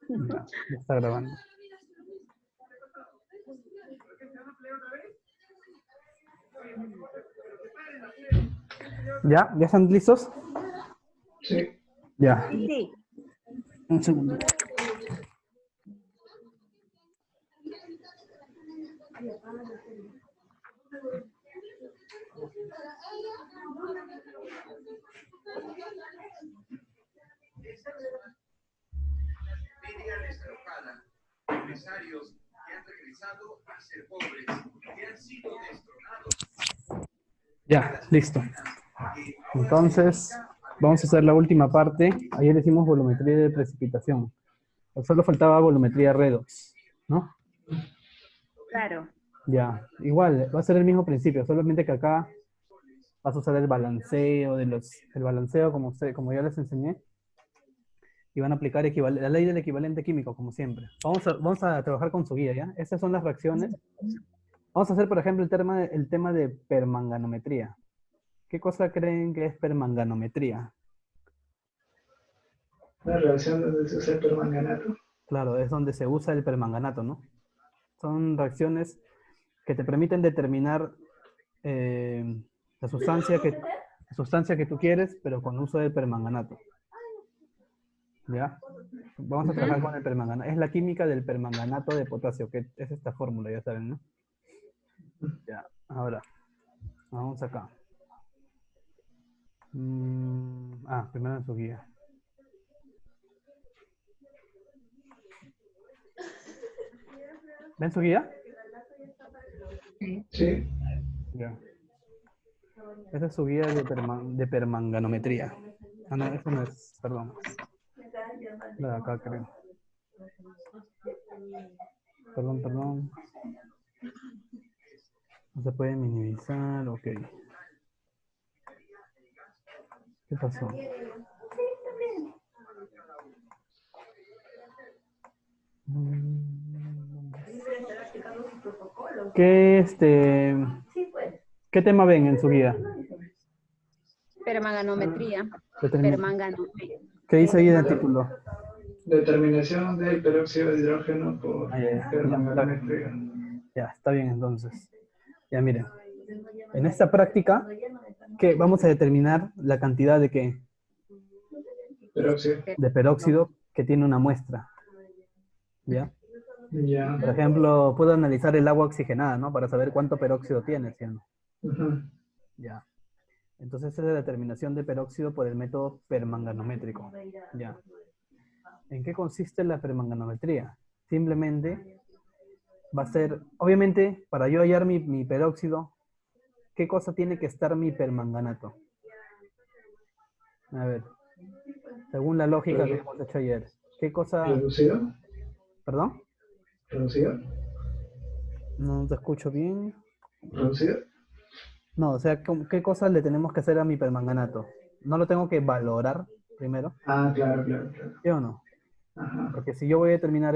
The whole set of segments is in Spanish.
Ya está grabando. ¿Ya? ¿Ya están listos? Sí. Ya. Sí. Un segundo. Empresarios que han regresado a ser pobres, que han sido destronados. Ya, listo. Entonces, vamos a hacer la última parte. Ayer hicimos volumetría de precipitación. Solo faltaba volumetría redox, ¿no? Claro. Ya, igual, va a ser el mismo principio, solamente que acá vas a usar el balanceo el balanceo como ya les enseñé, y van a aplicar la ley del equivalente químico, como siempre. Vamos a trabajar con su guía, ¿ya? Estas son las reacciones. Vamos a hacer, por ejemplo, el tema de permanganometría. ¿Qué cosa creen que es permanganometría? La reacción donde se usa el permanganato. Claro, es donde se usa el permanganato, ¿no? Son reacciones que te permiten determinar la sustancia que tú quieres, pero con uso del permanganato. ¿Ya? Vamos a trabajar con el permanganato. Es la química del permanganato de potasio, que es esta fórmula, ya saben, ¿no? Ya, ahora, vamos acá. Primero en su guía. ¿Ven su guía? Sí. Ya. Esa es su guía de permanganometría. Ah, no, eso no es, perdón. La de acá, creo. Perdón. No se puede minimizar, ok. ¿Qué pasó? ¿Qué tema ven en su guía? Permanganometría. Permanganometría. ¿Qué dice ahí en el título? Determinación del peróxido de hidrógeno por Ya, permanganometría. ya, está bien entonces. Ya miren, en esta práctica, ¿qué? Vamos a determinar la cantidad de qué? Peróxido. De peróxido que tiene una muestra. ¿Ya? Ya. Por ejemplo, puedo analizar el agua oxigenada, ¿no? Para saber cuánto peróxido tiene, ¿sí o no? Ya. Entonces, esa es la determinación de peróxido por el método permanganométrico. Ya. ¿En qué consiste la permanganometría? Simplemente va a ser, obviamente, para yo hallar mi peróxido, ¿qué cosa tiene que estar mi permanganato? A ver, según la lógica que hemos hecho ayer, ¿qué cosa? ¿Reducido? ¿Perdón? ¿Reducido? No te escucho bien. ¿Reducido? No, o sea, ¿qué cosas le tenemos que hacer a mi permanganato? ¿No lo tengo que valorar primero? Ah, claro. ¿Sí o no? Ajá. Porque si yo voy a determinar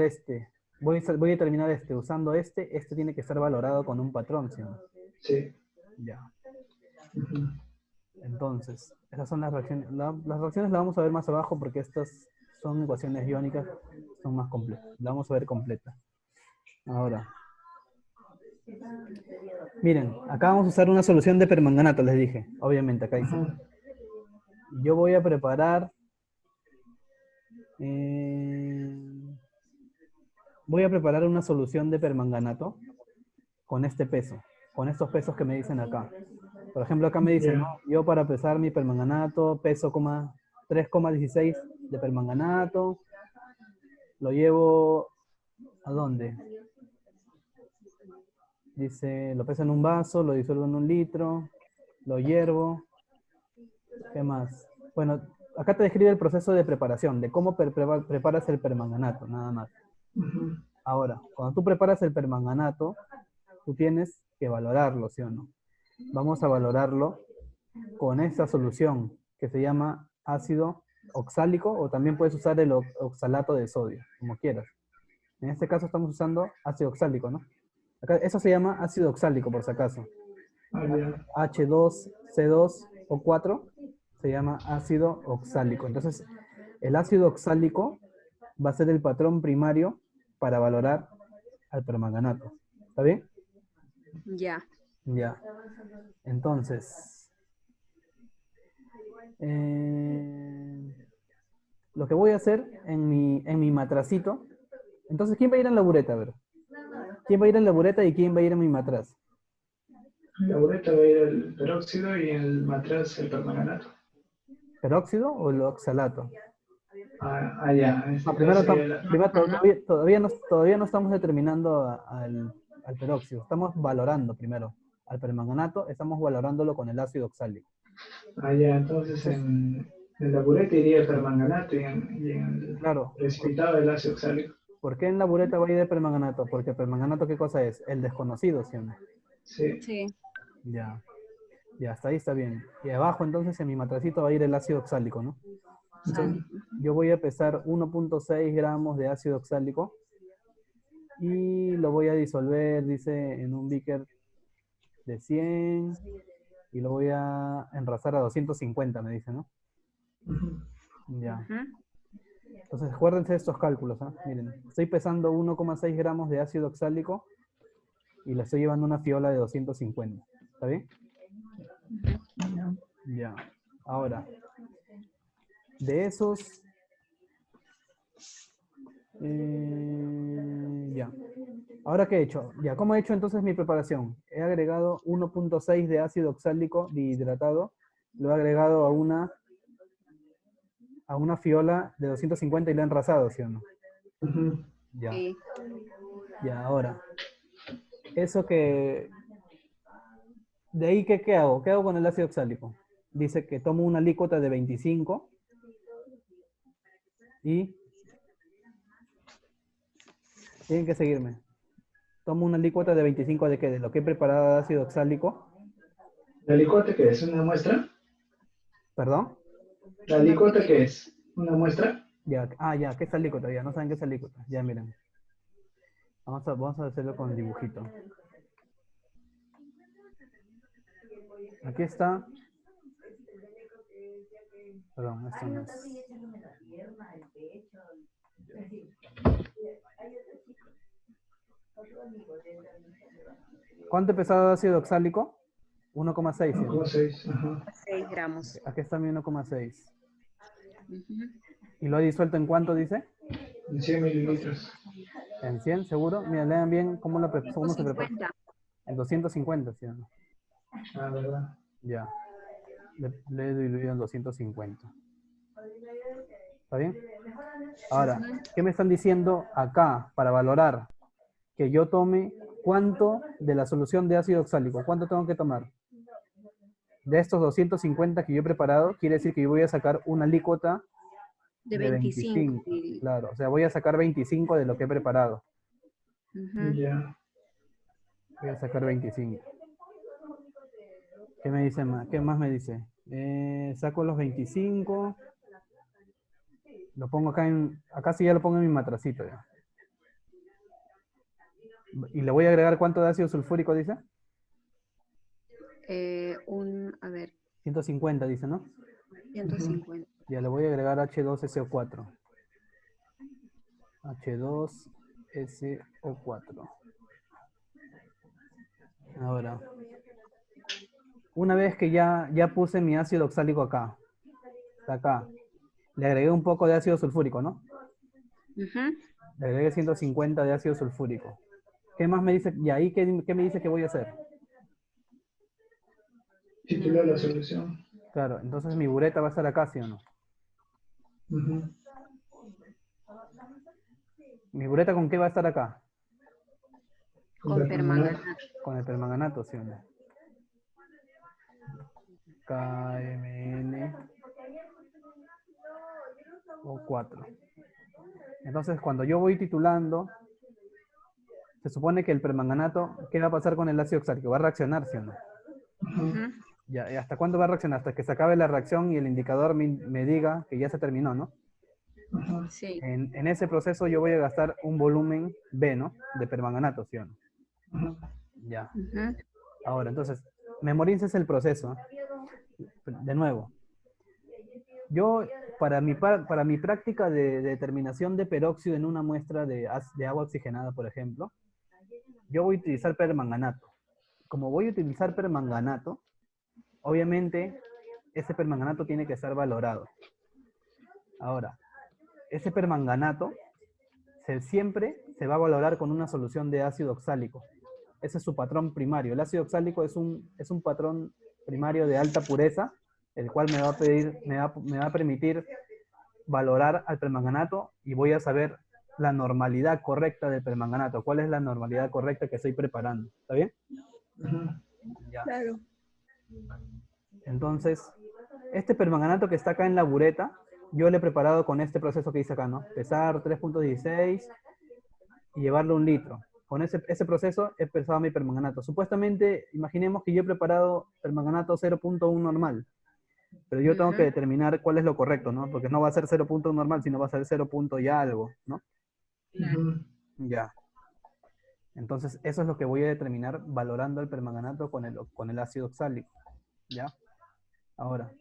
voy a determinar usando este tiene que ser valorado con un patrón, ¿sí o no? Sí. Ya. Entonces, esas son las reacciones. Las reacciones las vamos a ver más abajo porque estas son ecuaciones iónicas, son más complejas. La vamos a ver completa. Ahora. Miren, acá vamos a usar una solución de permanganato, les dije. Obviamente, acá dice. Yo voy a preparar... voy a preparar una solución de permanganato con este peso, con estos pesos que me dicen acá. Por ejemplo, acá me dicen, ¿no? Yo para pesar mi permanganato, peso 3,16 de permanganato, lo llevo, ¿a dónde? Dice, lo peso en un vaso, lo disuelvo en 1 litro, lo hiervo. ¿Qué más? Bueno, acá te describe el proceso de preparación, de cómo preparas el permanganato, nada más. Ahora, cuando tú preparas el permanganato, tú tienes que valorarlo, ¿sí o no? Vamos a valorarlo con esta solución que se llama ácido oxálico, o también puedes usar el oxalato de sodio, como quieras. En este caso estamos usando ácido oxálico, ¿no? Acá, eso se llama ácido oxálico, por si acaso. H2C2O4 se llama ácido oxálico. Entonces, el ácido oxálico va a ser el patrón primario para valorar al permanganato. ¿Está bien? Ya. Ya. Entonces, lo que voy a hacer en mi matracito. Entonces, ¿quién va a ir en la bureta? A ver. ¿Quién va a ir en la bureta y quién va a ir en mi matraz? La bureta va a ir al peróxido y el matraz el permanganato. ¿Peróxido o el oxalato? Ya. En este caso sería la... Primero Ajá. todavía no estamos determinando al peróxido. Estamos valorando primero al permanganato, estamos valorándolo con el ácido oxálico. Ya. Entonces en la bureta iría el permanganato y en el Claro, precipitado el ácido oxálico. ¿por qué en la bureta va a ir el permanganato? Porque el permanganato, ¿qué cosa es? El desconocido, ¿sí o no? Sí. Sí. Ya, ya, hasta ahí está bien. Y abajo entonces en mi matracito va a ir el ácido oxálico, ¿no? Entonces, yo voy a pesar 1.6 gramos de ácido oxálico y lo voy a disolver, dice, en un beaker de 100 y lo voy a enrasar a 250, me dice, ¿no? Ya. Ajá. Entonces, acuérdense de estos cálculos, ¿ah? Miren, estoy pesando 1,6 gramos de ácido oxálico y le estoy llevando una fiola de 250. ¿Está bien? Ya. Ahora, de esos... ya. Ahora, ¿qué he hecho? Ya, ¿cómo he hecho entonces mi preparación? He agregado 1.6 de ácido oxálico dihidratado, lo he agregado a una fiola de 250 y lo he enrasado, ¿sí o no? Ya. Sí. Ya, ahora. Eso que... ¿De ahí qué hago? ¿Qué hago con el ácido oxálico? Dice que tomo una alícuota de 25 y... Tienen que seguirme. Tomo una alícuota de 25 de qué? De lo que he preparado de ácido oxálico. ¿La licota qué es? ¿Una muestra? ¿Perdón? ¿La licota qué es? ¿Una muestra? Ya, ya, ¿qué es alícuota? Ya, no saben qué es alícuota. Ya, miren. Vamos a hacerlo con el dibujito. Aquí está. Perdón, esto no es. ¿Cuánto he pesado de ácido oxálico? 1,6. 1,6. Ajá. 6 gramos. Aquí está mi 1,6. Ujú. ¿Y lo he disuelto en cuánto, dice? En 100 mililitros. ¿En 100, seguro? Mira, lean bien cómo se prepara. 250. En 250, ¿sí o no? ¿Verdad? Ya. Le he diluido en 250. ¿Está bien? Ahora, ¿qué me están diciendo acá para valorar? Que yo tome cuánto de la solución de ácido oxálico. ¿Cuánto tengo que tomar? De estos 250 que yo he preparado, quiere decir que yo voy a sacar una alícuota De de 25. 25. Claro, o sea, voy a sacar 25 de lo que he preparado. Ujú. Ya. Voy a sacar 25. ¿Qué me dice más? ¿Qué más me dice? Saco los 25. Lo pongo acá acá sí ya lo pongo en mi matracito ya. Y le voy a agregar cuánto de ácido sulfúrico dice. A ver, 150 dice, ¿no? 150. Ya le voy a agregar H2SO4. H2SO4. Ahora, una vez que ya puse mi ácido oxálico acá, está acá, le agregué un poco de ácido sulfúrico, ¿no? Ujú. Le agregué 150 de ácido sulfúrico. ¿Qué más me dice? ¿Y ahí qué me dice que voy a hacer? Titular la solución. Claro, entonces mi bureta va a estar acá, ¿sí o no? Ujú. ¿Mi bureta con qué va a estar acá? Con permanganato. Con el permanganato, ¿sí o no? KMN O4. Entonces, cuando yo voy titulando, se supone que el permanganato, ¿qué va a pasar con el ácido oxálico? ¿Va a reaccionar, sí o no? Ujú. Ya, ¿y hasta cuándo va a reaccionar? Hasta que se acabe la reacción y el indicador me diga que ya se terminó, ¿no? Ajá. Sí. En ese proceso yo voy a gastar un volumen B, ¿no? De permanganato, ¿sí o no? Ajá. Ya. Ujú. Ahora, entonces, memorícense el proceso. De nuevo. Yo, para mi práctica de determinación de peróxido en una muestra de agua oxigenada, por ejemplo, yo voy a utilizar permanganato. Como voy a utilizar permanganato, obviamente ese permanganato tiene que estar valorado. Ahora, ese permanganato siempre se va a valorar con una solución de ácido oxálico. Ese es su patrón primario. El ácido oxálico es un patrón primario de alta pureza, el cual me va a permitir valorar al permanganato y voy a saber la normalidad correcta del permanganato. ¿Cuál es la normalidad correcta que estoy preparando? ¿Está bien? Ya. Claro. Entonces, este permanganato que está acá en la bureta, yo lo he preparado con este proceso que hice acá, ¿no? Pesar 3.16 y llevarlo a 1 litro. Con ese proceso he pesado mi permanganato. Supuestamente, imaginemos que yo he preparado permanganato 0.1 normal, pero yo tengo que determinar cuál es lo correcto, ¿no? Porque no va a ser 0.1 normal, sino va a ser 0. Y algo, ¿no? Ya. Entonces, eso es lo que voy a determinar valorando el permanganato con el ácido oxálico. ¿Ya? Ahora,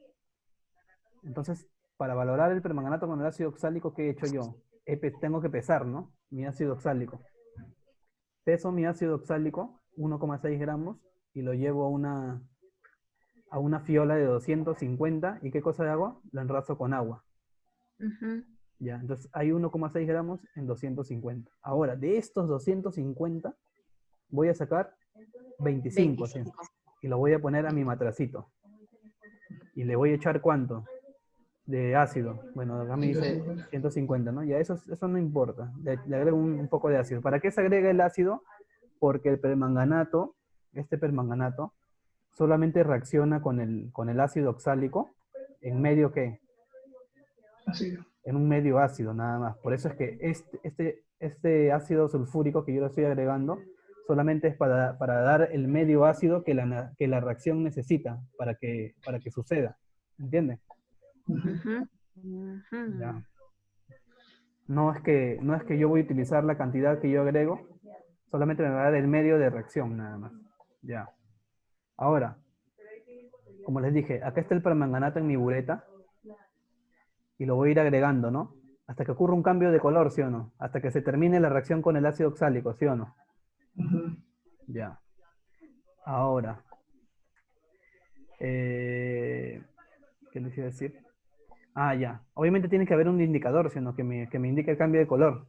entonces, para valorar el permanganato con el ácido oxálico, ¿qué he hecho yo? Tengo que pesar, ¿no? Mi ácido oxálico. Peso mi ácido oxálico, 1,6 gramos, y lo llevo a una fiola de 250. ¿Y qué cosa de agua? Lo enrazo con agua. Ya, entonces hay 1,6 gramos en 250. Ahora, de estos 250, voy a sacar 25, ¿sí? Y lo voy a poner a mi matracito. Y le voy a echar ¿cuánto? De ácido. Bueno, acá me dice 150, ¿no? Ya eso no importa. Le agrego un poco de ácido. ¿Para qué se agrega el ácido? Porque el permanganato, este permanganato, solamente reacciona con el ácido oxálico en medio ¿qué? Ácido. En un medio ácido nada más. Por eso es que este ácido sulfúrico que yo le estoy agregando solamente es para dar el medio ácido que la reacción necesita para que suceda. ¿Entiendes? Ya. No es que yo voy a utilizar la cantidad que yo agrego, solamente me va a dar el medio de reacción nada más. Ya. Ahora, como les dije, acá está el permanganato en mi bureta y lo voy a ir agregando, ¿no? Hasta que ocurra un cambio de color, ¿sí o no? Hasta que se termine la reacción con el ácido oxálico, ¿sí o no? Ya. Ahora, ¿qué les iba a decir? Ah, ya. Obviamente tiene que haber un indicador, ¿sí o no? Que me indique el cambio de color.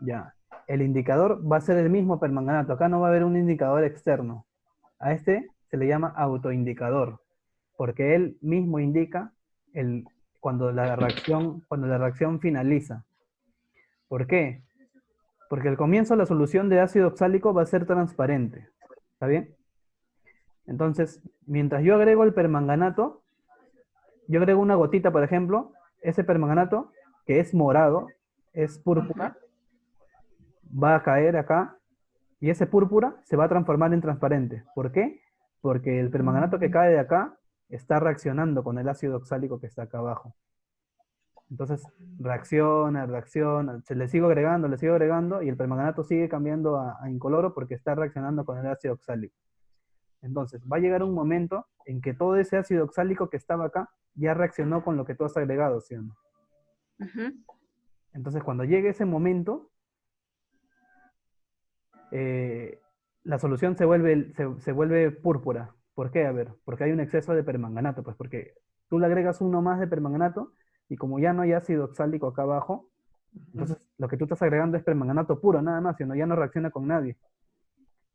Ya. El indicador va a ser el mismo permanganato. Acá no va a haber un indicador externo. A este se le llama autoindicador, porque él mismo indica cuando la reacción finaliza. ¿Por qué? Porque al comienzo la solución de ácido oxálico va a ser transparente. ¿Está bien? Entonces, mientras yo agrego el permanganato, yo agrego una gotita, por ejemplo, ese permanganato, que es morado, es púrpura, va a caer acá, y ese púrpura se va a transformar en transparente. ¿Por qué? Porque el permanganato que cae de acá está reaccionando con el ácido oxálico que está acá abajo. Entonces, reacciona, se le sigo agregando, y el permanganato sigue cambiando a incoloro porque está reaccionando con el ácido oxálico. Entonces, va a llegar un momento en que todo ese ácido oxálico que estaba acá ya reaccionó con lo que tú has agregado, ¿sí o no? Entonces, cuando llegue ese momento, la solución se vuelve púrpura. ¿Por qué? A ver, porque hay un exceso de permanganato, pues porque tú le agregas uno más de permanganato y como ya no hay ácido oxálico acá abajo, entonces lo que tú estás agregando es permanganato puro, nada más, sino ya no reacciona con nadie.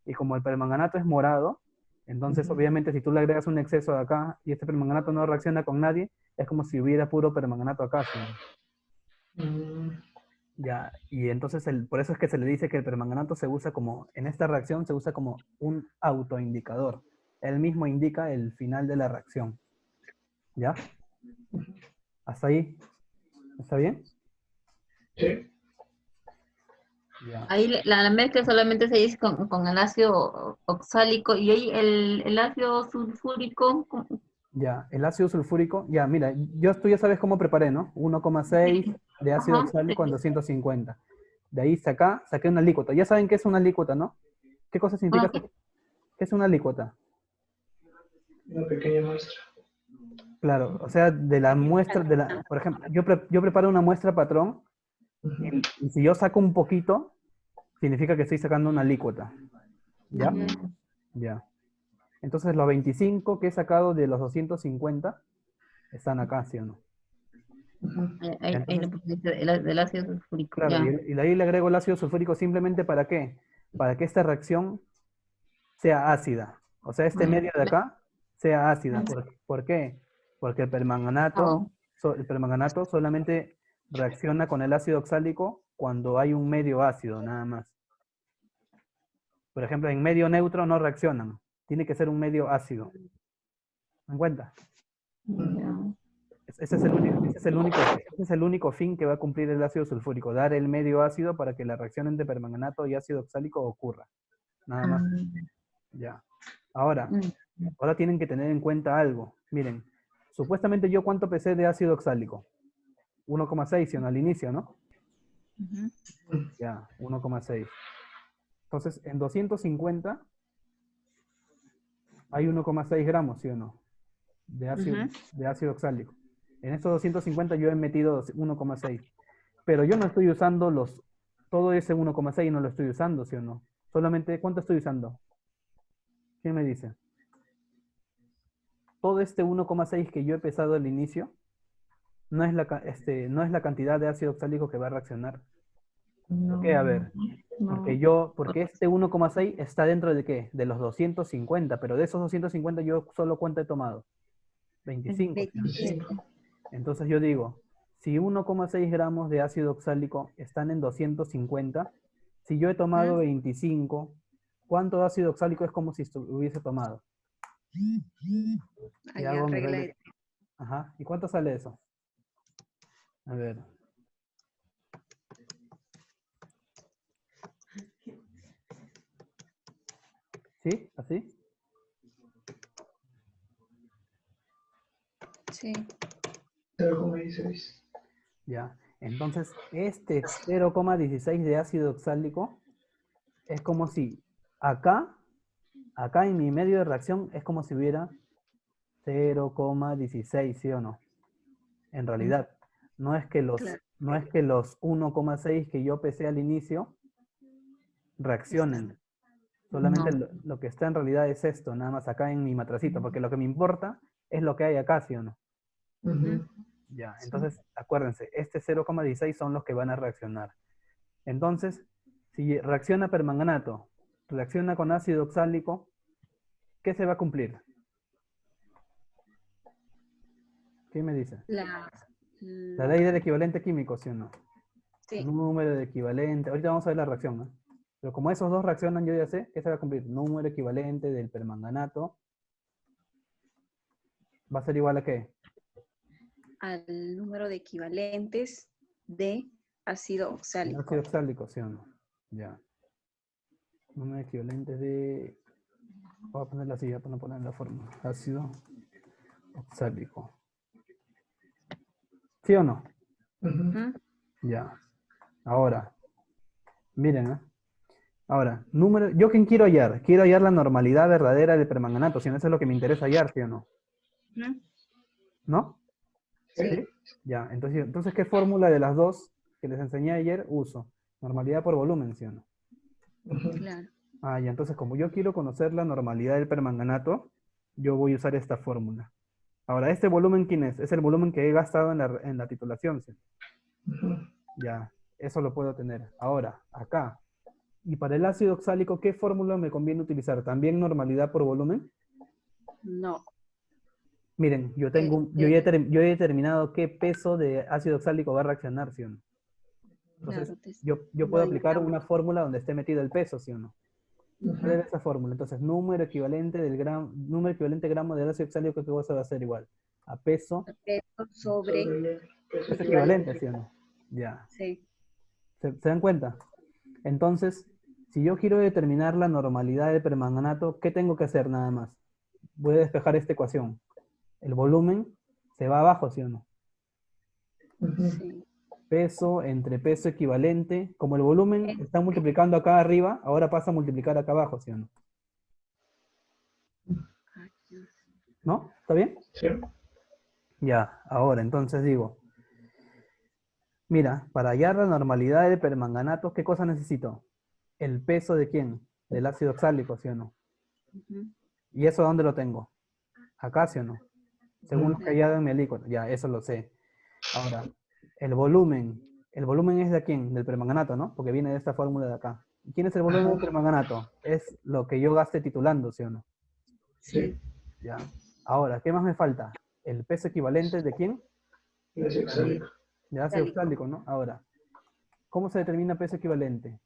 Y como el permanganato es morado, entonces obviamente si tú le agregas un exceso de acá y este permanganato no reacciona con nadie, es como si hubiera puro permanganato acá, ¿sí? Ya, y entonces por eso es que se le dice que el permanganato se usa en esta reacción se usa como un autoindicador. Él mismo indica el final de la reacción. ¿Ya? ¿Hasta ahí? ¿Está bien? Sí. Ya. Ahí la mezcla solamente se dice con el ácido oxálico y ahí el ácido sulfúrico. Ya, el ácido sulfúrico, ya, mira, tú ya sabes cómo preparé, ¿no? 1,6 de ácido oxálico en 250. De ahí saqué una alícuota. Ya saben qué es una alícuota, ¿no? ¿Qué cosa significa? ¿Qué es una alícuota? Una pequeña muestra. Claro, o sea, de la muestra, por ejemplo, yo preparo una muestra patrón y si yo saco un poquito, significa que estoy sacando una alícuota. ¿Ya? Ujú. Ya. Entonces los 25 que he sacado de los 250 están acá, ¿sí o no? Ahí le Entonces, pusiste del ácido sulfúrico, claro, ya. y de ahí le agrego el ácido sulfúrico simplemente ¿para qué? Para que esta reacción sea ácida. O sea, este medio de acá sea ácida. ¿Por qué? Porque Oh, el permanganato solamente reacciona con el ácido oxálico cuando hay un medio ácido, nada más. Por ejemplo, en medio neutro no reaccionan. Tiene que ser un medio ácido. ¿Me dan cuenta? ya. Ese es el único fin que va a cumplir el ácido sulfúrico, dar el medio ácido para que la reacción entre permanganato y ácido oxálico ocurra. Nada más. Ya. Ahora, Mm. ahora tienen que tener en cuenta algo. Miren, supuestamente yo cuánto pesé de ácido oxálico. 1,6, ¿sí o no? Al inicio, ¿no? Ujú. Ya, 1,6. Entonces, en 250 hay 1,6 gramos, ¿sí o no? Ujú. De ácido oxálico. En estos 250 yo he metido 1,6. Pero yo no estoy usando todo ese 1,6 no lo estoy usando, ¿sí o no? Solamente, ¿cuánto estoy usando? ¿Quién me dice? Todo este 1,6 que yo he pesado al inicio no es la cantidad de ácido oxálico que va a reaccionar. ¿Por qué? A ver, No. porque este 1,6 está dentro de ¿qué? De los 250, pero de esos 250 yo solo cuánto he tomado. 25. ¿Sí? 25. Entonces yo digo, si 1,6 gramos de ácido oxálico están en 250, si yo he tomado 25, ¿cuánto ácido oxálico es como si hubiese tomado? Y Allá hago mi regla. regla. Ajá. ¿Y cuánto sale eso? A ver. ¿Sí? ¿Así? Sí. 0,16. Ya. Entonces, este 0,16 de ácido oxálico es como si acá en mi medio de reacción es como si hubiera 0,16, ¿sí o no? En realidad, Claro. no es que los 1,6 que yo pesé al inicio reaccionen. Solamente No. lo que está en realidad es esto, nada más acá en mi matracito, porque lo que me importa es lo que hay acá, ¿sí o no? Ujú. Ya, entonces acuérdense, este 0,16 son los que van a reaccionar. Entonces, si reacciona permanganato, reacciona con ácido oxálico, ¿qué se va a cumplir? ¿Qué me dice? La, La ley del equivalente químico, ¿sí o no? sí, Número de equivalente. Ahorita vamos a ver la reacción, ¿no? Pero como esos dos reaccionan, yo ya sé que se va a cumplir. Número equivalente del permanganato va a ser igual a ¿qué? al número de equivalentes de ácido El oxálico. ácido oxálico, ¿sí o no? Ya. Número equivalente de... Voy a ponerla así, ya para no poner la fórmula. Ácido oxálico. ¿Sí o no? Ujú. Ujú. Ya. Ahora, miren, ¿eh? Ahora, ¿yo quién quiero hallar? Quiero hallar la normalidad verdadera del permanganato, si no, eso es lo que me interesa hallar, ¿sí o no? Ujú. ¿No? Sí, ¿Sí? Ya, entonces, ¿qué fórmula de las dos que les enseñé ayer uso? Normalidad por volumen, ¿sí o no? Ujú. claro. Ah, ya, entonces como yo quiero conocer la normalidad del permanganato, yo voy a usar esta fórmula. Ahora, ¿este volumen quién es? Es el volumen que he gastado en la titulación, ¿sí? Ujú. Ya, eso lo puedo tener. Ahora, acá. Y para el ácido oxálico, ¿qué fórmula me conviene utilizar? ¿También normalidad por volumen? No. Miren, yo Este, ya he determinado qué peso de ácido oxálico va a reaccionar, ¿sí o no? Entonces, claro, yo lo puedo en aplicar gramos. una fórmula donde esté metido el peso, ¿sí o no? ¿Cuál Ujú. es esa fórmula? Entonces, número equivalente gramo de ácido oxálico que va a ser igual a peso, Peso sobre Sobre el peso es equivalente, equivalente. ¿sí o no? Ya. sí. ¿Se dan cuenta? Entonces, si yo quiero determinar la normalidad del permanganato, ¿qué tengo que hacer nada más? Voy a despejar esta ecuación. El volumen se va abajo, ¿sí o no? Ujú. Sí. Peso entre peso equivalente. Como el volumen está multiplicando acá arriba, ahora pasa a multiplicar acá abajo, ¿sí o no? ¿No? ¿Está bien? ¿Sí? Ya, ahora, entonces digo, mira, para hallar la normalidad del permanganato, ¿qué cosa necesito? ¿El peso de quién? Del ácido oxálico, ¿sí o no? Ujú. ¿Y eso dónde lo tengo? Acá, ¿sí o no? Según lo que haya en mi alícuota. Ya, eso lo sé. Ahora, el volumen. ¿El volumen es de quién? Del permanganato, ¿no? Porque viene de esta fórmula de acá. ¿Y quién es el volumen del Ajá. permanganato? Es lo que yo gaste titulando, ¿sí o no? Sí. Ya. Ahora, ¿qué más me falta? ¿El peso equivalente de quién? El ácido oxálico. De ácido Oxálico. oxálico, ¿no? Ahora, ¿cómo se determina peso equivalente?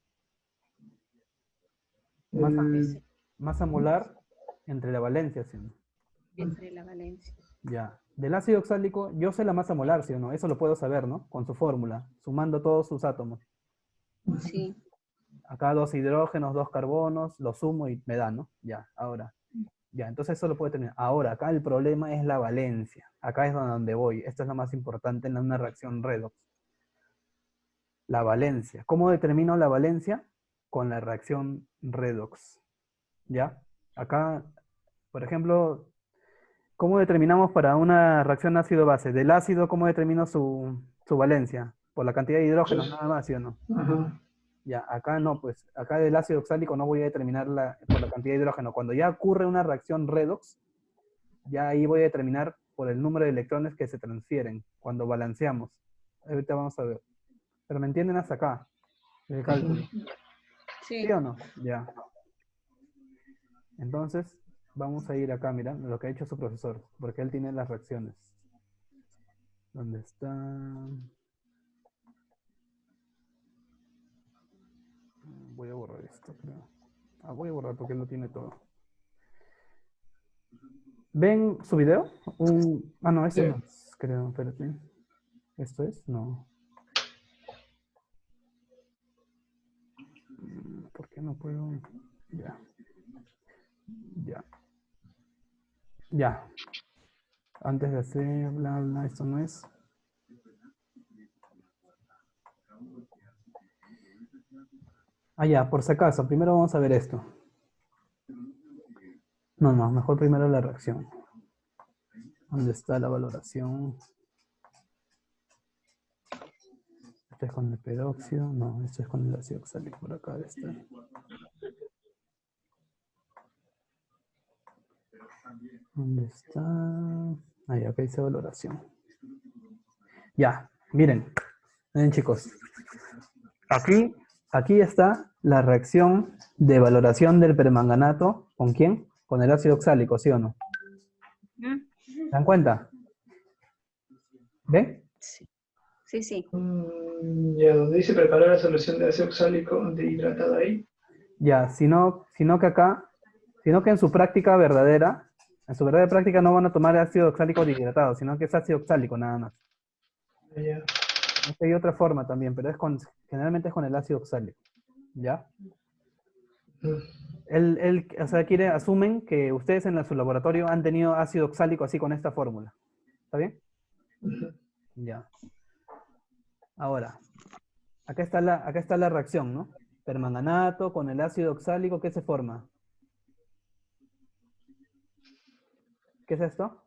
Masa, El, masa molar entre la valencia, ¿sí o no? Entre la valencia. Ya. Del ácido oxálico, yo sé la masa molar, ¿sí o no? Eso lo puedo saber, ¿no? Con su fórmula, sumando todos sus átomos. Sí. Acá 2 hidrógenos, 2 carbonos, lo sumo y me da, ¿no? Ya, ahora. Ya, entonces eso lo puedo tener. Ahora, acá el problema es la valencia. Acá es donde voy. Esto es lo más importante en una reacción redox. La valencia. ¿Cómo determino la valencia? Con la reacción redox. ¿Ya? Acá, por ejemplo, ¿cómo determinamos para una reacción ácido-base? Del ácido, ¿cómo determino su valencia? Por la cantidad de hidrógenos, entonces, nada más, ¿sí o no? ajá. Ya, acá no, pues, acá del ácido oxálico no voy a determinar por la cantidad de hidrógeno. Cuando ya ocurre una reacción redox, ya ahí voy a determinar por el número de electrones que se transfieren cuando balanceamos. Ahorita vamos a ver. Pero me entienden hasta acá, el cálculo. ¿Sí Sí. o no? Ya. Entonces, vamos a ir acá, mira, lo que ha hecho su profesor, porque él tiene las reacciones. ¿Dónde está? Voy a borrar esto, creo. Voy a borrar porque él lo tiene todo. ¿Ven su video? No, esto Sí. no es, creo, espérate. ¿Esto es? No. ¿Por qué no puedo? Ya, ya, ya. Antes de hacer bla, bla, esto no es. Ya, por si acaso, primero vamos a ver esto. No, no, mejor primero la reacción. ¿Dónde está la valoración? Este es con el peróxido. No, esto es con el ácido oxálico. Por acá debe estar. ¿Dónde está? Ya, acá dice valoración. Ya, miren. Miren, chicos. Aquí está la reacción de valoración del permanganato. ¿Con quién? Con el ácido oxálico, ¿sí o no? Ujú. ¿Se dan cuenta? ¿Ven? Sí. Sí, sí. Ya, donde dice preparar la solución de ácido oxálico deshidratado ahí. Ya, sino que acá, sino que en su práctica verdadera, en su verdadera práctica no van a tomar ácido oxálico deshidratado, sino que es ácido oxálico nada más. Ya. Es que hay otra forma también, pero generalmente es con el ácido oxálico. ¿Ya? Mm. O sea, asumen que ustedes en su laboratorio han tenido ácido oxálico así con esta fórmula. ¿Está bien? Ujú. Ya. Ahora, acá está la reacción, ¿no? Permanganato con el ácido oxálico, ¿qué se forma? ¿Qué es esto?